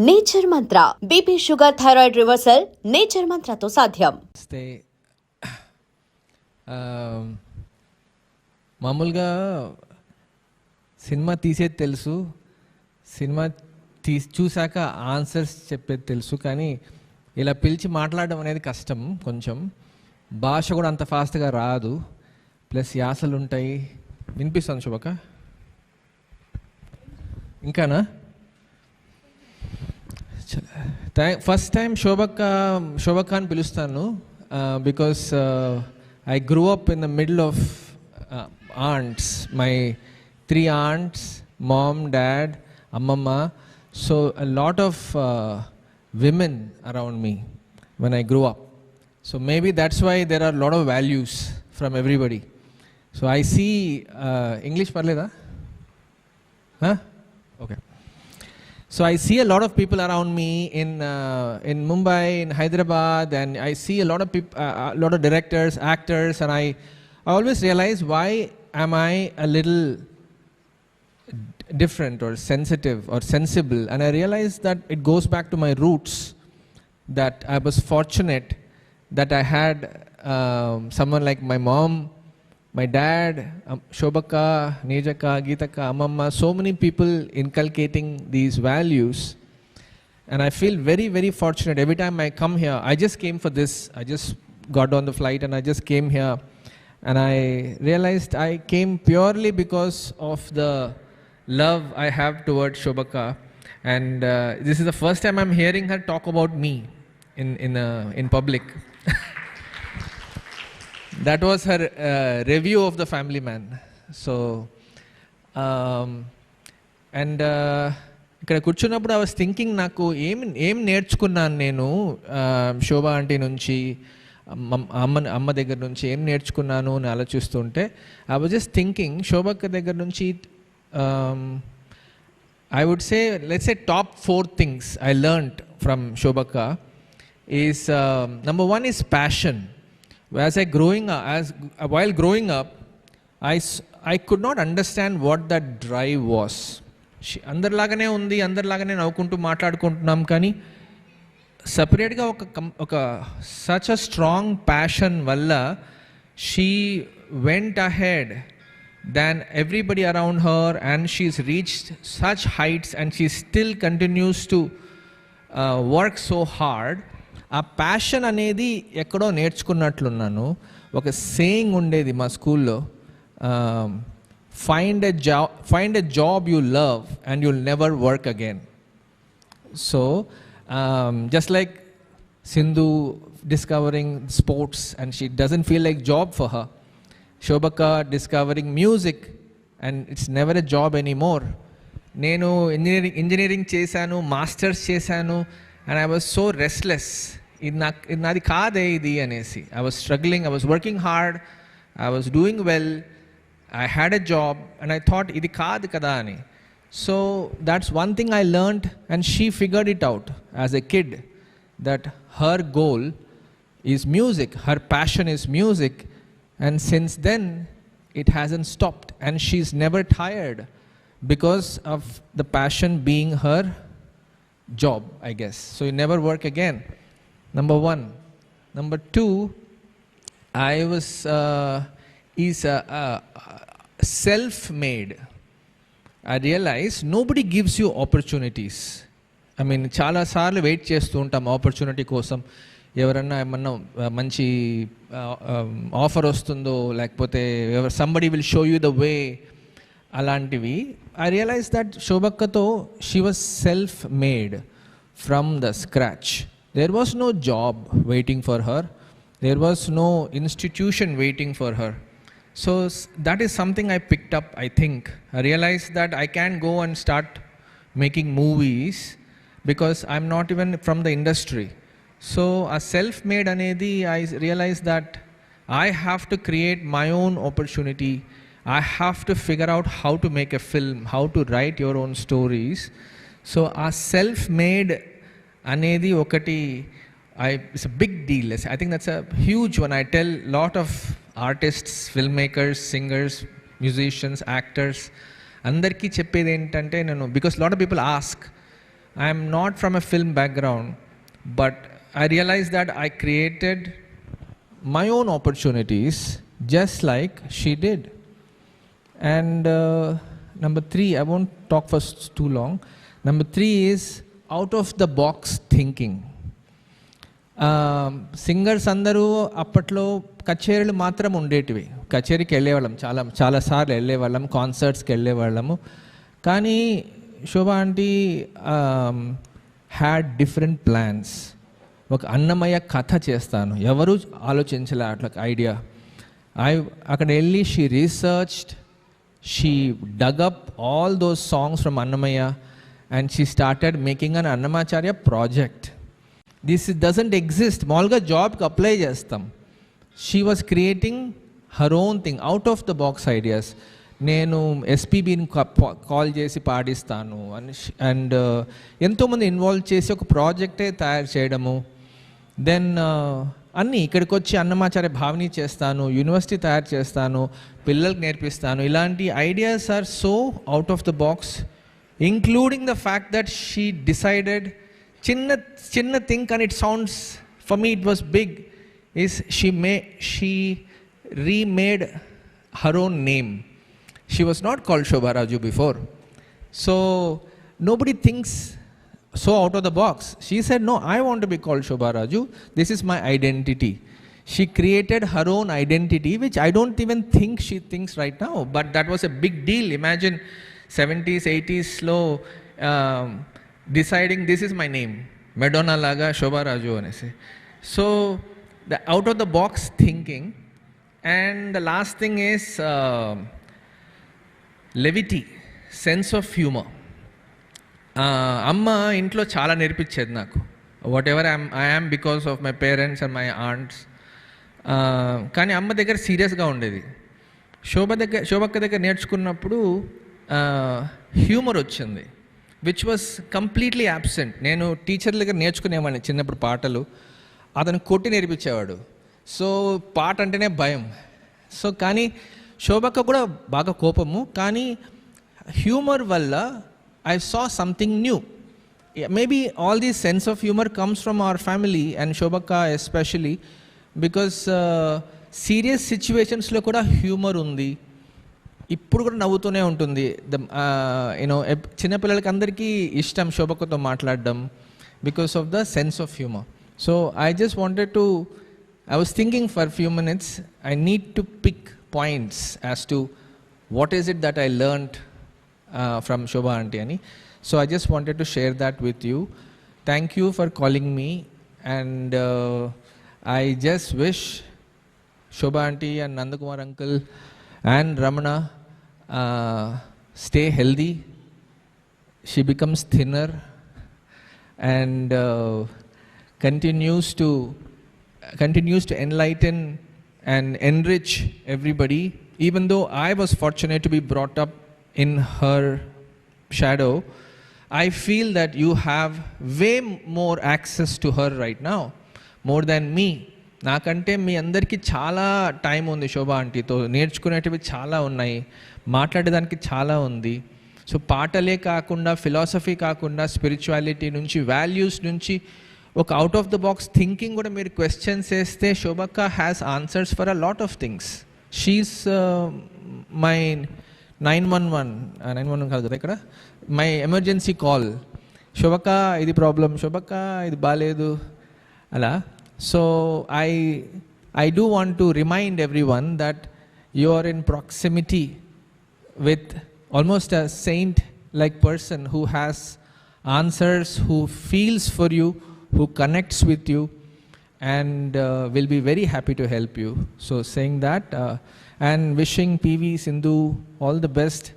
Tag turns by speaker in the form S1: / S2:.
S1: Nature Mantra BP sugar thyroid reversal nature మంత్రతో సాధ్యం.
S2: మామూలుగా సినిమా తీసేది తెలుసు, సినిమా చూశాక ఆన్సర్స్ చెప్పేది తెలుసు, కానీ ఇలా పిలిచి మాట్లాడడం అనేది కష్టం. కొంచెం భాష కూడా అంత ఫాస్ట్గా రాదు, ప్లస్ యాసలు ఉంటాయి. వినిపిస్తాను శుభక? ఇంకానా? ఫస్ట్ టైం శోభక్క అని పిలుస్తాను because I grew up in the middle of aunts, my 3 aunts, mom, dad, ammamma, so a lot of women around me when I grew up. So maybe that's why there are a lot of values from everybody. So I see English parleda? Huh? Okay. So I see a lot of people around me in Mumbai, in Hyderabad, and I see a lot of people, a lot of directors, actors, and I always realize, why am I a little different or sensitive or sensible? And I realized that it goes back to my roots, that I was fortunate that I had someone like my mom, my dad, Shobaka, Nejaka, Geetaka, Amamma, so many people inculcating these values. And I feel very, very fortunate every time I come here. I just came for this. I just got on the flight and I just came here. And I realized I came purely because of the love I have towards Shobaka. And this is the first time I'm hearing her talk about me in public. That was her review of the Family Man. So, and ఇక్కడ కూర్చున్నప్పుడు I was thinking, నాకు ఏం నేర్చుకున్నాను నేను శోభా aunty నుంచి, అమ్మ దగ్గర నుంచి ఏం నేర్చుకున్నాను అని ఆలోచిస్తుంటే I was just thinking, Shobhakka దగ్గర నుంచి I would say, let's say top 4 things I learned from Shobhakka is, number 1 is passion. While growing up, I could not understand what that drive was. అందరిలాగానే ఉంది, అందరిలాగానే నవ్వుకుంటూ మాట్లాడుకుంటున్నాం, కానీ సపరేట్గా ఒక సచ్ అ స్ట్రాంగ్ ప్యాషన్ వల్ల she went ahead than everybody around her, and she's reached such heights, and she still continues to work so hard. ఆ passion అనేది ఎక్కడో నేర్చుకున్నట్లున్నాను. ఒక సేయింగ్ ఉండేది మా స్కూల్లో, find a job you love and you'll never work again. So just like Sindhu discovering sports and she doesn't feel like job for her, Shobaka discovering music and it's never a job anymore. Nenu engineering chesanu, masters chesanu, and I was so restless. Nadi kaade idi anesi. I was struggling, I was working hard, I was doing well, I had a job, and I thought idi kaadu kada ani. So that's one thing I learned, and she figured it out as a kid, that her goal is music, her passion is music, and since then it hasn't stopped, and she's never tired because of the passion being her job, I guess. So you never work again. Number 1. Number 2, I was self-made. I realized nobody gives you opportunities. I mean, చాలా సార్లు wait చేస్తూ ఉంటాం opportunity కోసం. ఎవరన్నా ఏమన్నా మంచి offer వస్తుందో, లేకపోతే somebody will show you the way, అలాంటివి. ఐ రియలైజ్ దట్ శోభక్కతో she was self made from the scratch. There was no job waiting for her, there was no institution waiting for her. So that is something I picked up, I think. I realized that I can go and start making movies because I'm not even from the industry. So a self-made anedi, I realized that I have to create my own opportunity. I have to figure out how to make a film, how to write your own stories. So a self-made anedi okati, it's a big deal. I think that's a huge one. I tell lot of artists, filmmakers, singers, musicians, actors, అందరికీ చెప్పేది ఏంటంటే, నేను because lot of people ask I am not from a film background, but I realized that I created my own opportunities just like she did. And number three, I won't talk for too long. Number three is out of the box thinking. Singers అందరూ అప్పట్లో కచేరీలు మాత్రం ఉండేటివి. కచేరీకి వెళ్ళేవాళ్ళం, చాలాసార్లు వెళ్ళేవాళ్ళం, కాన్సర్ట్స్కి వెళ్ళేవాళ్ళము. కానీ శోభా aunty had different plans. ఒక అన్నమయ్య కథ చేస్తాను, ఎవరు ఆలోచించలే అట్లా ఐడియా. అక్కడ వెళ్ళి she researched, she dug up all those songs from Annamayya and she started making an Annamacharya project. This doesn't exist. మామూలుగా జాబ్కి అప్లై చేస్తాం. She was creating her own thing, out of the box ideas. నేను ఎస్పీబీని call చేసి పాడిస్తాను and ఎంతోమంది involve చేసి ఒక ప్రాజెక్టే తయారు చేయడము. దెన్ అన్నీ ఇక్కడికి వచ్చి అన్నమాచార్య భావని చేస్తాను, యూనివర్సిటీ తయారు చేస్తాను, పిల్లలకు నేర్పిస్తాను. ఇలాంటి ideas are so out of the box, including the fact that she decided చిన్న think and it sounds for me it was big is she remade her own name. She was not called Shobha Raju before, so nobody thinks so out of the box. She said, no, I want to be called Shobha Raju, this is my identity. She created her own identity, which I don't even think she thinks right now, but that was a big deal. Imagine 70s 80s lo deciding this is my name, Madonna laga Shobha Raju anese. So the out of the box thinking. And the last thing is levity, sense of humor. అమ్మ ఇంట్లో చాలా నేర్పించేది నాకు. What ever I am because of my parents and my aunts. కానీ అమ్మ దగ్గర సీరియస్గా ఉండేది. శోభక్క దగ్గర నేర్చుకున్నప్పుడు హ్యూమర్ వచ్చింది, విచ్ వాస్ కంప్లీట్లీ యాబ్సెంట్. నేను టీచర్ల దగ్గర నేర్చుకునేవాడిని చిన్నప్పుడు పాటలు, అతను కొట్టి నేర్పించేవాడు. సో పాట అంటేనే భయం. సో కానీ శోభక్క కూడా బాగా కోపము, కానీ హ్యూమర్ వల్ల I saw something new. Maybe all these sense of humour comes from our family and Shobhakka especially, because serious సిచ్యువేషన్స్లో కూడా హ్యూమర్ ఉంది. ఇప్పుడు కూడా నవ్వుతూనే ఉంటుంది. యూనో చిన్నపిల్లలకి అందరికీ ఇష్టం శోభక్కతో మాట్లాడడం because of the sense of humour. So I just wanted to, I was thinking for a few minutes, I need to pick points as to what is it that I learned from Shobha Aunty ani. So I just wanted to share that with you. Thank you for calling me, and I just wish Shobha Aunty and Nandakumar uncle and Ramana stay healthy. She becomes thinner and continues to enlighten and enrich everybody. Even though I was fortunate to be brought up in her shadow, I feel that you have way more access to her right now, more than me. నాకంటే మీ అందరికీ చాలా time ఉంది శోభా ఆంటీతో, నేర్చుకునేటివి చాలా ఉన్నాయి, మాట్లాడేదానికి చాలా ఉంది. So పాటలే కాకుండా, ఫిలాసఫీ కాకుండా, స్పిరిచువాలిటీ నుంచి, వాల్యూస్ నుంచి, ఒక out of the box thinking కూడా మీరు క్వశ్చన్స్ వేస్తే Shobhakka has answers for a lot of things. She's my 911 కాదు కదా ఇక్కడ, మై ఎమర్జెన్సీ కాల్. శోభక్క ఇది ప్రాబ్లం, శోభక్క ఇది బాగాలేదు అలా. So I do want to remind every one that you are in proximity with almost a saint like person who has answers, who feels for you, who connects with you, and will be very happy to help you. So saying that and wishing PV Sindhu all the best